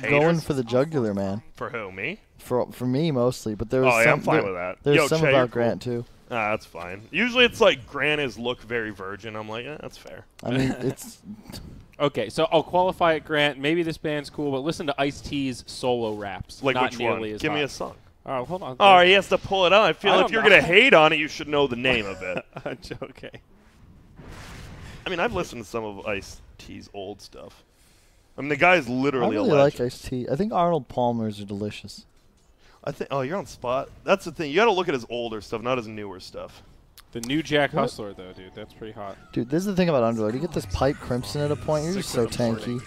going for the jugular, man. For who? Me? For me mostly, but there was some. I'm fine with that. There's some about Grant too. That's fine. Usually it's like Grant is look very virgin. I'm like, that's fair. I mean, it's. Okay, so I'll qualify it, Grant. Maybe this band's cool, but listen to Ice-T's solo raps. Like not which nearly one? As Give hot. me a song. Oh, hold on. Oh, he has to pull it out. I feel I like if you're going to hate on it, you should know the name of it. Okay. I mean, I've listened to some of Ice-T's old stuff. I mean, the guy's literally I really like Ice-T. I think Arnold Palmer's are delicious. Oh, you're on spot. That's the thing. You got to look at his older stuff, not his newer stuff. The new Jack Hustler, though, dude. That's pretty hot. Dude, this is the thing about Underlord. You get this Pipe Crimson at a point, you're just so tanky.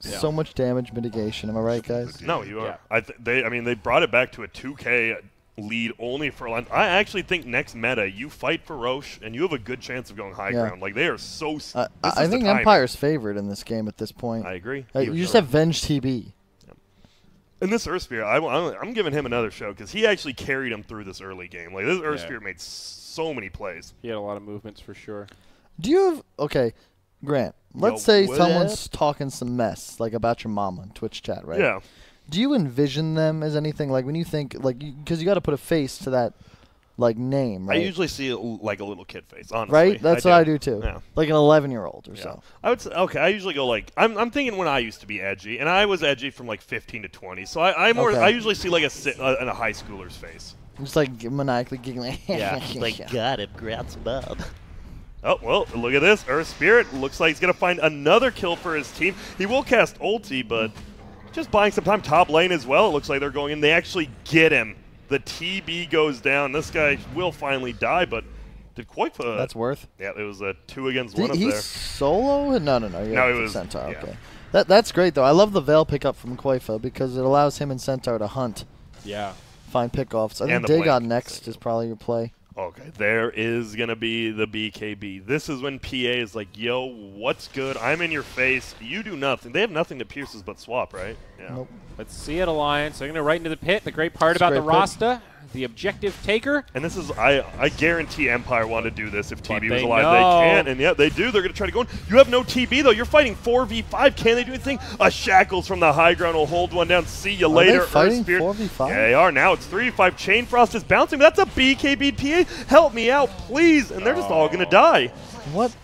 Yeah. So much damage mitigation. Am I right, guys? No, you are. Yeah. I mean, they brought it back to a 2K lead only for Alliance. I actually think next meta, you fight for Roche, and you have a good chance of going high ground. Like, they are so... I think Empire's favored in this game at this point. I agree. You just have Venge TB. And this Earth Spirit, I'm giving him another show because he actually carried him through this early game. Like, this Earth Spirit made so many plays. He had a lot of movements for sure. Do you have... Okay, Grant, let's say someone's talking some mess, like about your mom on Twitch chat, right? Yeah. Do you envision them as anything, like when you think, like, because you got to put a face to that, like, name, right? I usually see it like a little kid face, honestly. Right? That's what I do too. Yeah. Like an 11-year-old or so. I would say, okay, I usually go like, I'm thinking when I used to be edgy, and I was edgy from like 15 to 20, so I usually see like a high schooler's face. Just like maniacally giggling. Yeah, like, got it, Grant's bub. Oh, well, look at this. Earth Spirit looks like he's going to find another kill for his team. He will cast ulti, but just buying some time. Top lane as well. It looks like they're going in. They actually get him. The TB goes down. This guy will finally die, but did Koifa... That's worth. Yeah, it was a 2 against 1 up he's there. solo? No, No, it was... Centaur. Yeah. Okay. That's great, though. I love the Veil pickup from Koifa because it allows him and Centaur to hunt. Yeah. Find pickoffs. I think Dagon next is probably your play. Okay, there is going to be the BKB. This is when PA is like, yo, what's good? I'm in your face. You do nothing. They have nothing that pierces but swap, right? Yeah. Nope. Let's see it, Alliance. They're going to right into the pit. The great part about the Rasta, the objective taker. And this is, I guarantee Empire want to do this if TB was alive. Know. They can't, and yeah, they do. They're going to try to go in. You have no TB, though. You're fighting 4v5. Can they do anything? A Shackles from the high ground will hold one down. See you later. Are they fighting Earth Spirit. 4v5? Yeah, they are. Now it's 3v5. Chain Frost is bouncing. That's a BKB PA. Help me out, please. And they're just all going to die. What?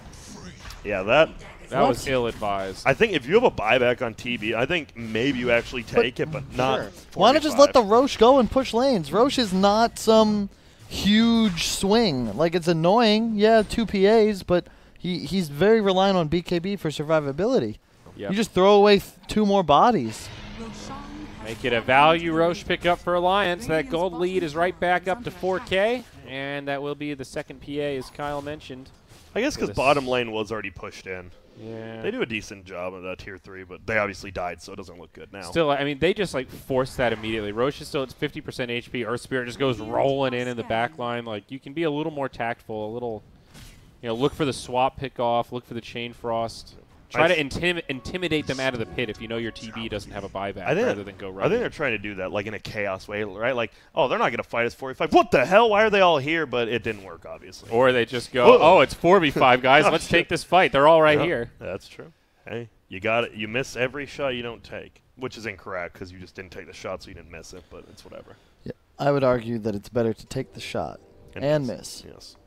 Yeah, that was ill-advised. I think if you have a buyback on TB, I think maybe you actually take it, but not. Sure. Why not just let the Roche go and push lanes? Roche is not some huge swing. Like, it's annoying. Yeah, 2 PAs, but he's very reliant on BKB for survivability. Yep. You just throw away 2 more bodies. Make it a value Roche pickup for Alliance. That gold lead is right back up to 4K, and that will be the second PA, as Kyle mentioned. I guess because bottom lane was already pushed in. Yeah. They do a decent job of that tier 3, but they obviously died, so it doesn't look good now. Still, I mean, they just, like, forced that immediately. Roche is still at 50% HP. Earth Spirit just goes rolling in the back line. Like, you can be a little more tactful, a little, look for the swap pick-off, look for the Chain Frost. Try to intimidate them out of the pit if you know your TB doesn't have a buyback rather than go right. I think they're trying to do that, like, in a chaos way, right? Like, oh, they're not going to fight us 45. What the hell? Why are they all here? But it didn't work, obviously. Or they just go, oh, it's 4v5, guys. Let's take this fight. They're all right here. That's true. Hey, you got it. You miss every shot you don't take, which is incorrect because you just didn't take the shot, so you didn't miss it, but it's whatever. Yeah, I would argue that it's better to take the shot and miss. Yes.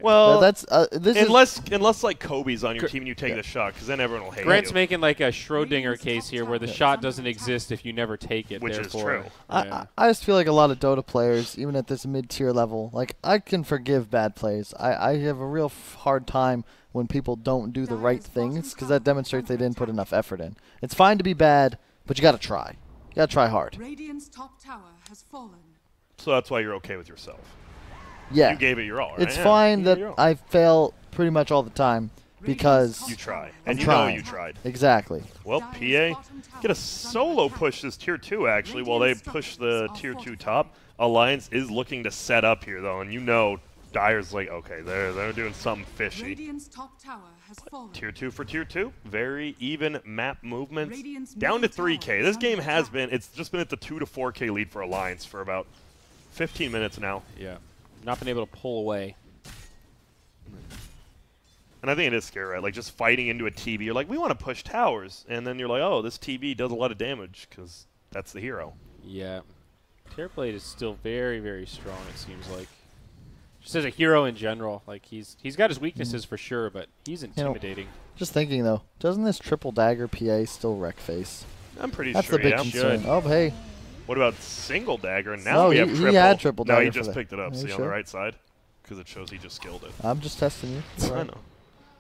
Well, that's unless like Kobe's on your team and you take the shot, because then everyone will hate Grant's making like a Schrodinger case here where the shot doesn't exist if you never take it. Which is true. I just feel like a lot of Dota players, even at this mid-tier level, like I can forgive bad plays. I have a real hard time when people don't do the right things because that demonstrates they didn't put enough effort in. It's fine to be bad, but you got to try. You got to try hard. Radiant's top tower has fallen. So that's why you're okay with yourself. Yeah. You gave it your all, right? It's fine that I fail pretty much all the time because you try. And you know you tried. Exactly. Well, PA get a solo push this tier 2 actually while they push the tier 2 top. Alliance is looking to set up here though, and you know Dire's like, okay, they're doing something fishy. Radiant's top tower has fallen. Tier 2 for tier 2. Very even map movements. Down to 3K. This game has been, it's just been at the 2 to 4K lead for Alliance for about 15 minutes now. Yeah. Not been able to pull away. And I think it is scary, right? Like, just fighting into a TB. You're like, we want to push towers. And then you're like, oh, this TB does a lot of damage because that's the hero. Yeah. Terrorblade is still very, very strong, it seems like. Just as a hero in general. Like, he's got his weaknesses for sure, but he's intimidating. Just thinking, though, doesn't this triple dagger PA still wreck face? I'm pretty That's sure the big concern. Oh, hey. What about single dagger? And now we have triple. He had triple dagger. No, he just picked it up. See on the right side? Because it shows he just skilled it. I'm just testing you. I know.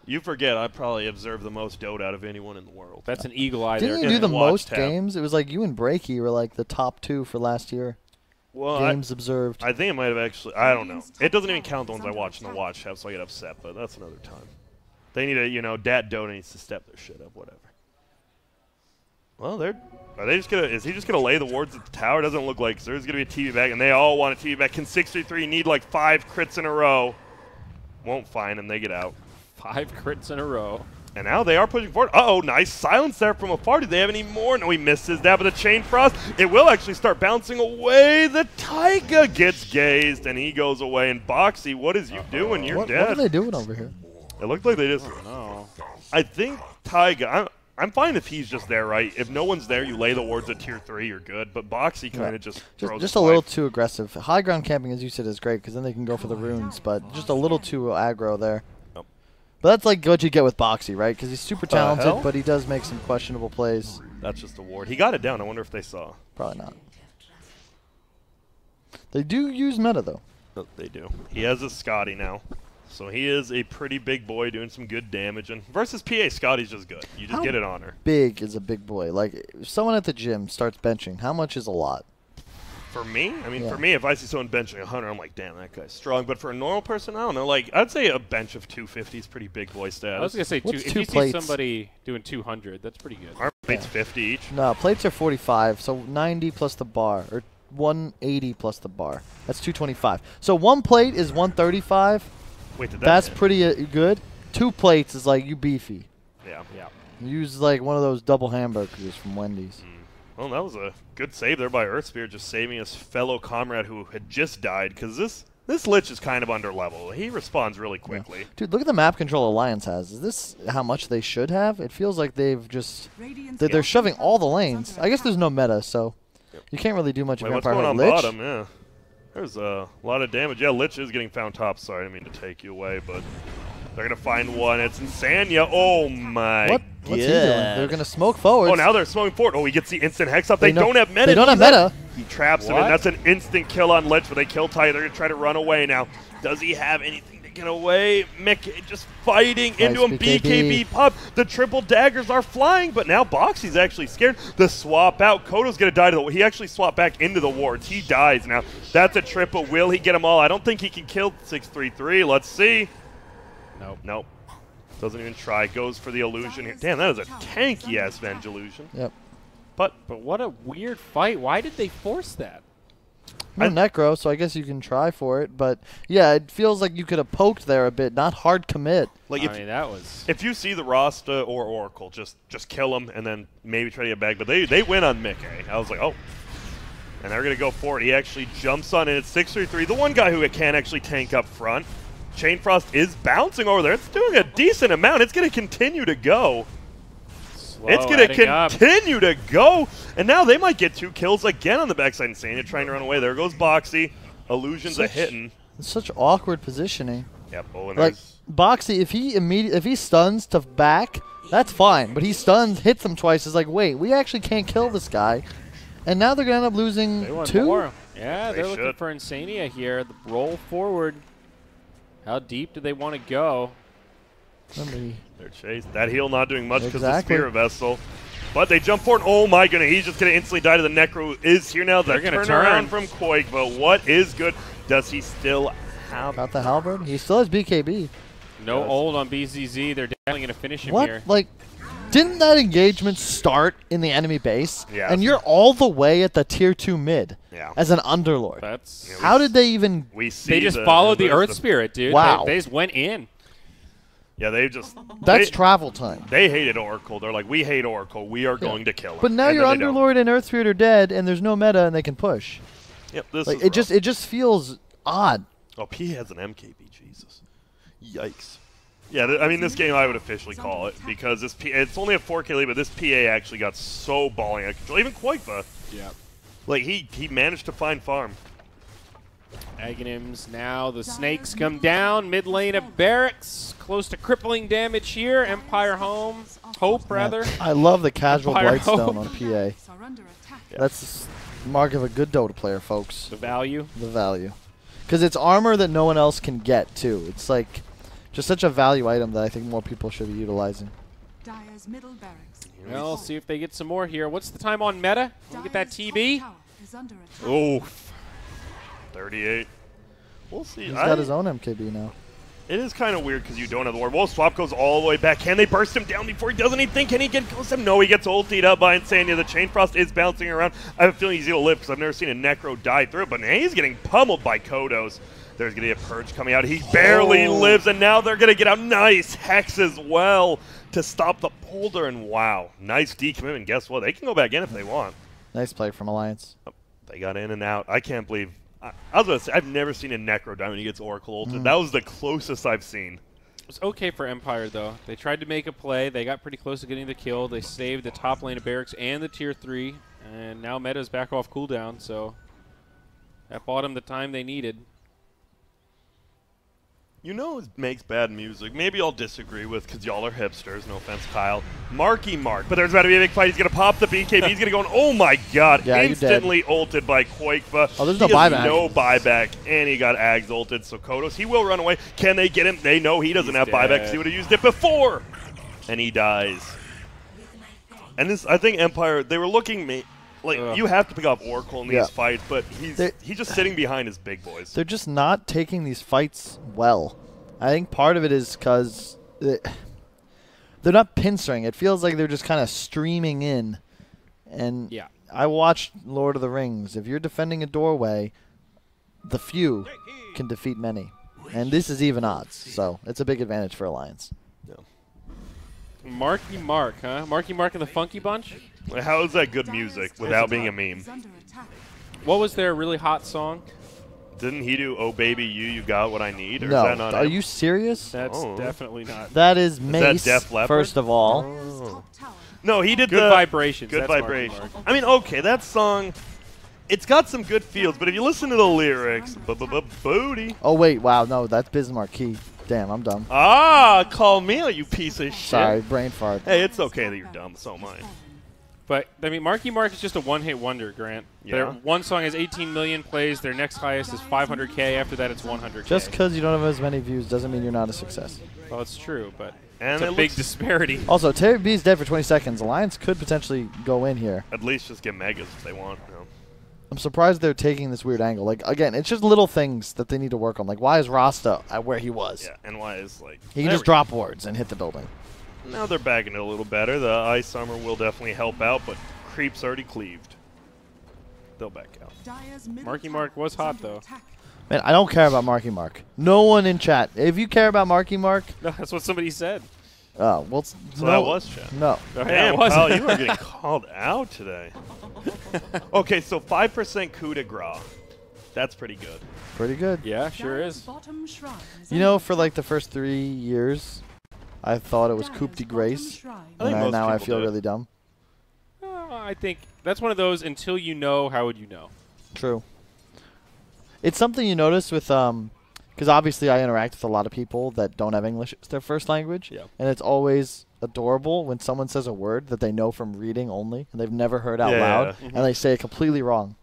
You forget I probably observed the most Dota out of anyone in the world. That's an eagle eye there. Didn't you do the most games? It was like you and Breaky were like the top 2 for last year. Well, games observed. I think it might have actually. I don't know. It doesn't even count the ones I watch in the watch tab, so I get upset. But that's another time. They need to, Dat Dota needs to step their shit up. Whatever. Well, are they just gonna? Is he just gonna lay the wards at the tower? Doesn't look like. So there's gonna be a TV back, and they all want a TV back. Can 633 need like 5 crits in a row? Won't find him. They get out. 5 crits in a row. And now they are pushing forward. Uh-oh, nice silence there from afar. Do they have any more? No, he misses that, but the Chain Frost, it will actually start bouncing away. The Taiga gets gazed, and he goes away. And Boxy, what is you doing? You're dead. What are they doing over here? It looked like they just... No. I think Taiga... I'm fine if he's just there, right? If no one's there, you lay the wards at tier 3, you're good. But Boxy kind of just a little too aggressive. High ground camping, as you said, is great because then they can go for the runes, but just a little too aggro there. But that's like what you get with Boxy, right? Because he's super talented, but he does make some questionable plays. That's just a ward. He got it down. I wonder if they saw. Probably not. They do use meta, though. Oh, they do. He has a Scotty now. So he is a pretty big boy doing some good damage. And versus PA, Scotty's just good. You just get it on her. Big is a big boy? Like, if someone at the gym starts benching, how much is a lot? For me? I mean, for me, if I see someone benching 100, I'm like, damn, that guy's strong. But for a normal person, I don't know. Like, I'd say a bench of 250 is pretty big boy status. I was going to say, if you see somebody doing 200, that's pretty good. Our plates 50 each? No, plates are 45, so 90 plus the bar, or 180 plus the bar. That's 225. So one plate is 135. Wait, that's pretty good. 2 plates is like, you beefy. Yeah. Use like one of those double hamburgers from Wendy's. Well, that was a good save there by Earthspear, just saving his fellow comrade who had just died, because this Lich is kind of under level. He responds really quickly. Yeah. Dude, look at the map control Alliance has. Is this how much they should have? It feels like they've just... They're shoving all the lanes. I guess there's no meta, so you can't really do much of what's going on bottom? Yeah. There's a lot of damage. Yeah, Lich is getting found top. Sorry, I didn't mean to take you away, but... They're going to find one. It's Insania. Oh, my God. What's he doing? They're going to smoke forward. Oh, now they're smoking forward. Oh, he gets the instant hex up. They don't have meta. They don't have meta. He traps him, and that's an instant kill on Lich, but they kill Ty. They're going to try to run away now. Does he have anything to get away? Mick just fighting into him. BKB pop. The triple daggers are flying, but now Boxy's actually scared. The swap out. Kodo's going to die to the... He actually swapped back into the wards. He dies now. That's a triple. Will he get them all? I don't think he can kill 633. Let's see. Nope. Doesn't even try. Goes for the illusion here. Damn, that is a tanky-ass Venge illusion. Yep. But what a weird fight. Why did they force that? No necro, so I guess you can try for it. But, yeah, it feels like you could have poked there a bit. Not hard commit. Like that was... If you see the Rasta or Oracle, just kill them and then maybe try to get back. But they win on Mick, I was like, oh. And they're going to go for it. He actually jumps on it. It's 633. The one guy who can actually tank up front. Chain Frost is bouncing over there. It's doing a decent amount. It's going to continue to go. It's going to continue to go. And now they might get 2 kills again on the backside. Insania trying to run away. There goes Boxy. Illusion's a hitting. It's such awkward positioning. Yep. Oh, and like Boxy, if he stuns to back, that's fine. But he stuns, hits him twice. It's like, wait, we actually can't kill this guy. And now they're going to end up losing 2. More. Yeah, they're looking for Insania here. The roll forward. How deep do they want to go? They're chased. That heal not doing much because of the Spear Vessel. But they jump forward. Oh my goodness, he's just going to instantly die to the Necro. Is here now. They're going to turn around from Quake. But what is good? Does he still have... Got the halberd? He still has BKB. No ult on BZZ. They're definitely going to finish him here. Like, didn't that engagement start in the enemy base? Yeah. And you're all the way at the tier 2 mid as an Underlord. How did they even... They just followed the Earth Spirit, dude. Wow. They just went in. Yeah, they just... That's travel time. They hated Oracle. They're like, we hate Oracle. We are going to kill him. But now your Underlord and Earth Spirit are dead, and there's no meta, and they can push. Yep, this like, is it just feels odd. Oh, P has an MKB. Jesus. Yikes. Yeah, I mean, this game I would officially call it because this it's only a 4K lead, but this PA actually got so balling out of control. Even Quakefa. Yeah. Like, he managed to find farm. Aghanims now. The snakes come down. Mid lane of Barracks. Close to crippling damage here. Empire Home. Hope, rather. I love the casual Empire Blightstone on PA. Yeah. That's the mark of a good Dota player, folks. The value? The value. Because it's armor that no one else can get, too. It's like... just such a value item that I think more people should be utilizing. Dire's middle barracks. Well, see if they get some more here. What's the time on meta? Can we get that TB? Oh, 38. We'll see. He's got his own MKB now. It is kind of weird because you don't have the ward. Well, Swap goes all the way back. Can they burst him down before he does anything? Can he get close to him? No, he gets ultied up by Insania. The Chain Frost is bouncing around. I have a feeling he's going to live because I've never seen a Necro die through it, but he's getting pummeled by Kodos. There's going to be a Purge coming out. He barely lives, and now they're going to get out. Nice Hex as well to stop the Polder, and wow, nice decommitment. Guess what? They can go back in if they want. Nice play from Alliance. Oh, they got in and out. I can't believe. I was going to say, I've never seen a Necro die when he gets Oracle ulted. That was the closest I've seen. It was okay for Empire, though. They tried to make a play. They got pretty close to getting the kill. They saved the top lane of Barracks and the Tier 3, and now meta's back off cooldown, so that bought them the time they needed. You know who makes bad music? Maybe I'll disagree with because y'all are hipsters. No offense, Kyle. Marky Mark. But there's about to be a big fight. He's going to pop the BKB. He's going to go, oh my god. Yeah, instantly ulted by Quakeba. Oh, there's no buyback. No buyback. And he got Ags ulted. So Kodos, he will run away. Can they get him? They know he doesn't have buyback because he would have used it before. And he dies. And this, I think Empire, they were looking like you have to pick up Oracle in these fights, but he's just sitting behind his big boys. They're just not taking these fights well. I think part of it is because they're not pincering. It feels like they're just kind of streaming in. And I watched Lord of the Rings. If you're defending a doorway, the few can defeat many. And this is even odds, so it's a big advantage for Alliance. Yeah. Marky Mark, huh? Marky Mark and the Funky Bunch? How is that good music without being a meme? What was their really hot song? Didn't he do "Oh Baby You Got What I Need"? Or no, is that not are you serious? That's definitely not. That is Mace, is that Def Leppard? first of all. Oh. No, he did Good Vibrations. Good That's Vibrations. I mean, okay, that song, it's got some good feels, but if you listen to the lyrics, booty. Oh, wait, wow, no, that's Bismarcky. Damn, I'm dumb. Ah, call me out, you piece of shit. Sorry, brain fart. Hey, it's okay that you're dumb, so am I. But, I mean, Marky Mark is just a one-hit wonder, Grant. Yeah. Their one song has 18 million plays. Their next highest is 500K. After that, it's 100K. Just because you don't have as many views doesn't mean you're not a success. Well, it's true, but and it's a big disparity. Also, Terry B's dead for 20 seconds. Alliance could potentially go in here. At least just get Megas if they want. You know. I'm surprised they're taking this weird angle. Like, again, it's just little things that they need to work on. Like, why is Rasta at where he was? Yeah, and why is, like... He can just drop wards and hit the building. Now they're bagging it a little better. The Ice Armor will definitely help out, but Creep's already cleaved. They'll back out. Marky Mark was hot, though. Man, I don't care about Marky Mark. No one in chat. If you care about Marky Mark... No, that's what somebody said. Oh, well, so that was chat. No. Oh, Damn, yeah, Kyle, you are getting called out today. Okay, so 5% coup de grace. That's pretty good. Pretty good. Yeah, sure is. You know, for like the first 3 years, I thought it was coup de grace. And now I feel really dumb. I think that's one of those, until you know, how would you know? True. It's something you notice with, because obviously I interact with a lot of people that don't have English as their first language. Yeah. And it's always adorable when someone says a word that they know from reading only, and they've never heard out loud, and they say it completely wrong.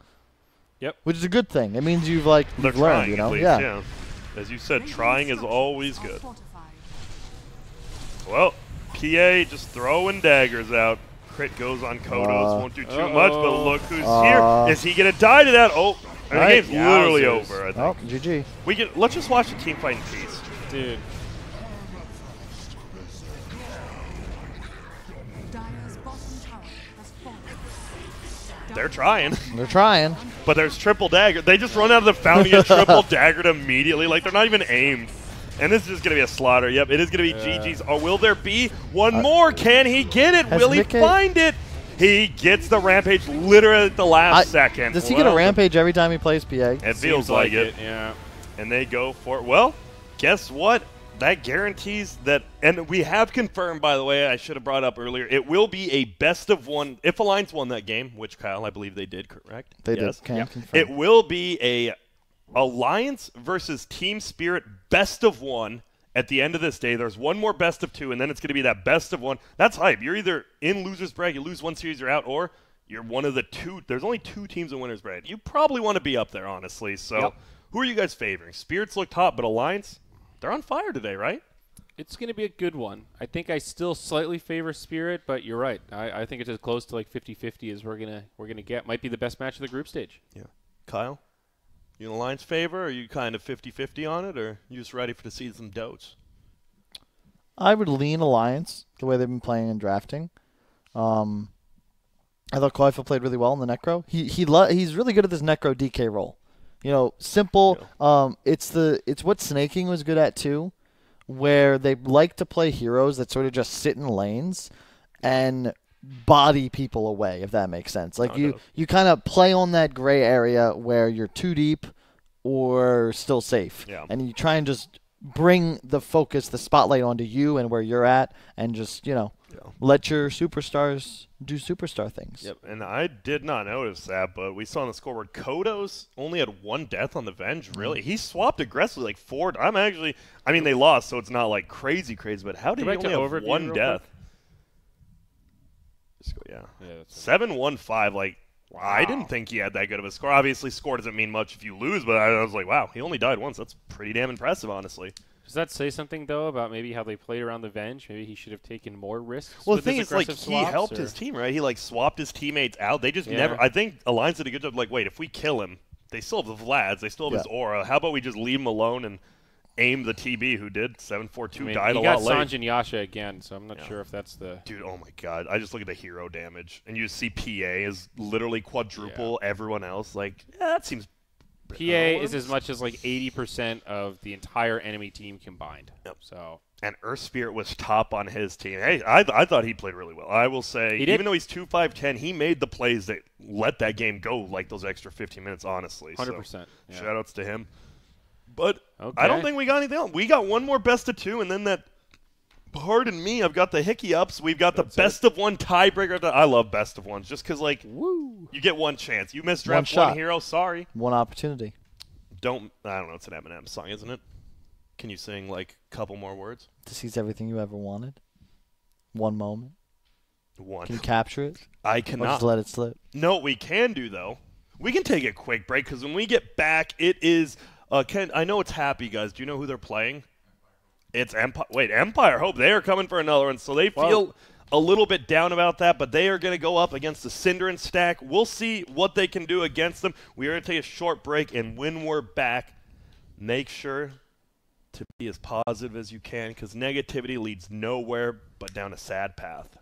Yep. Which is a good thing. It means you've learned, you know? Least, yeah. As you said, trying is always good. Well, PA just throwing daggers out. Crit goes on Kodos. Won't do too much, but look who's here. Is he going to die to that? Oh, the game's literally over, I think. Oh, GG. Let's just watch the team fight in peace. Dude. They're trying. They're trying. But there's triple dagger. They just run out of the fountain and get triple daggered immediately. Like, they're not even aimed. And this is just going to be a slaughter. Yep, it is going to be GG's. Or will there be one more? Can he get it? Will he find it? He gets the Rampage literally at the last second. Does he get a Rampage every time he plays PA? It feels like it. Yeah. And they go for it. Well, guess what? That guarantees that, and we have confirmed, by the way, I should have brought up earlier, it will be a best of one. If Alliance won that game, which, Kyle, I believe they did, correct? They did. Confirm. It will be a Alliance versus Team Spirit best of one at the end of this day. There's one more best of two, and then it's going to be that best of one. That's hype. You're either in loser's bracket, you lose one series, you're out, or you're one of the two. There's only two teams in winner's bracket. You probably want to be up there, honestly. So who are you guys favoring? Spirits look top, but Alliance, they're on fire today, right? It's going to be a good one. I think I still slightly favor Spirit, but you're right. I think it's as close to like 50-50 as we're gonna get. Might be the best match of the group stage. Yeah. Kyle? You in Alliance favor, or are you kind of 50-50 on it, or you just ready to see some dotes? I would lean Alliance the way they've been playing and drafting. I thought Koifa played really well in the Necro. He's really good at this Necro DK role. You know, simple. Yeah. It's what Snaking was good at too, where they like to play heroes that sort of just sit in lanes and body people away, if that makes sense. Like you kind of play on that gray area where you're too deep or still safe. Yeah. And you try and just bring the focus, the spotlight onto you and where you're at, and just, let your superstars do superstar things. Yep, and I did not notice that, but we saw on the scoreboard, Kodos only had 1 death on the Venge, really. He swapped aggressively, like 4. I mean, they lost, so it's not like crazy, but how did he only have 1 death? Yeah. 7-1-5, like, wow. I didn't think he had that good of a score. Obviously, score doesn't mean much if you lose, but I was like, wow, he only died once. That's pretty damn impressive, honestly. Does that say something, though, about maybe how they played around the Venge? Maybe he should have taken more risks. Well, the thing is, like, he helped his team, right? He, like, swapped his teammates out. They just never – I think Alliance did a good job. Like, wait, if we kill him, they still have the Vlads. They still have his aura. How about we just leave him alone and aim the TB who did 7-4-2, died a lot late. He got Sanj and Yasha again, so I'm not sure if that's the – Dude, oh, my God. I just look at the hero damage, and you see PA is literally quadruple everyone else. Like, that seems – PA is as much as like 80% of the entire enemy team combined. Yep. So and Earth Spirit was top on his team. Hey, I thought he played really well. I will say, even though he's 2-5-10, he made the plays that let that game go like those extra 15 minutes, honestly. 100%. So, shout-outs to him. But I don't think we got anything else. We got one more best of 2, and then that – pardon me, I've got the hickey-ups. We've got the best of 1 tiebreaker. I love best of 1s just because, like, you get 1 chance. You misdraft 1 hero, sorry. 1 opportunity. I don't know. It's an Eminem song, isn't it? Can you sing, like, a couple more words? To seize everything you ever wanted. 1 moment. 1. Can you capture it? I cannot. Or just let it slip? No, what we can do, though, we can take a quick break because when we get back, it is I know it's Happy, guys. Do you know who they're playing? It's Empire. Wait, Empire Hope. They are coming for another one, so they feel a little bit down about that, but they are going to go up against the Cinder and Stack. We'll see what they can do against them. We are going to take a short break, and when we're back, make sure to be as positive as you can because negativity leads nowhere but down a sad path.